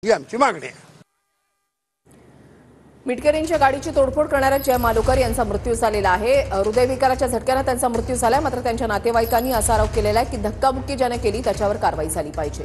ही आमची मागणी आहे। मिटकरींच्या गाडीची तोडफोड करणाऱ्या जय मालोकर यांचा मृत्यू झालेला आहे। हृदयविकाराच्या झटक्याने त्यांचा मृत्यू झालाय। मात्र त्यांच्या नातेवाईकांनी असा आरोप केलेला आहे की धक्काबुक्की ज्याने केली त्याच्यावर कारवाई झाली पाहिजे।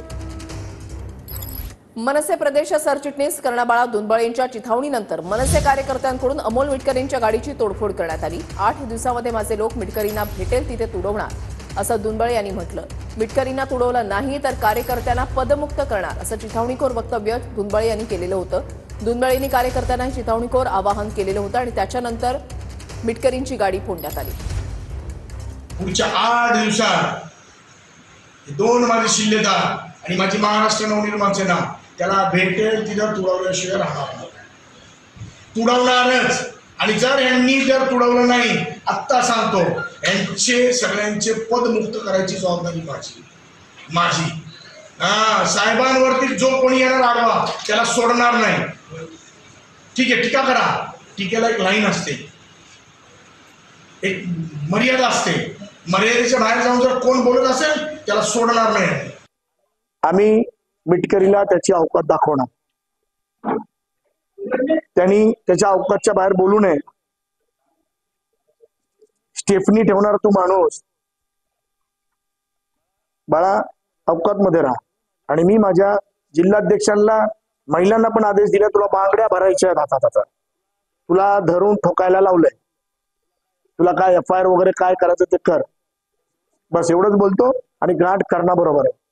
मनसे प्रदेश सरचिटणीस कर्णाबाळा दुंबळेंच्या चिथावणीनंतर मनसे कार्यकर्त्यांकडून अमोल मिटकरींच्या गाडीची तोडफोड करण्यात आली। 8 दिवसांमध्ये माझे लोक मिटकरींना भेटेल तिथे तुडवणार असं दुंबळे यांनी म्हटलं। मिटकरींना तुडवलं नाही तर कार्यकर्त्यांना पदमुक्त करणार असं चिथावणीखोर वक्तव्य दुंबळे यांनी केलेलं होतं। दुंबळेंनी कार्यकर्त्यांना चिथावणीखोर आवाहन केलेलं होतं आणि त्याच्यानंतर मिटकरींची गाडी फोडण्यात आली। पुढच्या 8 दिवसात 2 माझे शिल्लेदार आणि माझी महाराष्ट्र नवनिर्माण सेना त्याला भेटेल तिथं तुडवल्याशिवाय राहणार नाही, तुडवणारच। आणि जर यांनी तुडवलं नाही, आत्ता सांगतो, यांचे सगळ्यांचे पदमुक्त करायची जबाबदारी माझी। साहेबांवरती जो कोणी येणार आडवा त्याला सोडणार नाही। ठीक आहे, टीका करा, टीकेला एक लाईन असते, एक मर्यादा असते। मर्यादेच्या बाहेर जाऊन जर कोण बोलत असेल त्याला सोडणार नाही। आम्ही मिटकरीला त्याची अवकात दाखवणार, त्यांनी त्याच्या अवकातच्या बाहेर बोलू नये। स्टेफनी ठेवणार तो माणूस, बाळा अवकात मध्ये राहा। आणि मी माझ्या जिल्हाध्यक्षांना महिलांना पण आदेश दिला, तुला बांगड्या भरायच्या हातात, तुला धरून ठोकायला लावलंय, तुला काय FIR वगैरे काय करायचं ते कर। बस एवढंच बोलतो आणि गाठ करणं बरोबर आहे।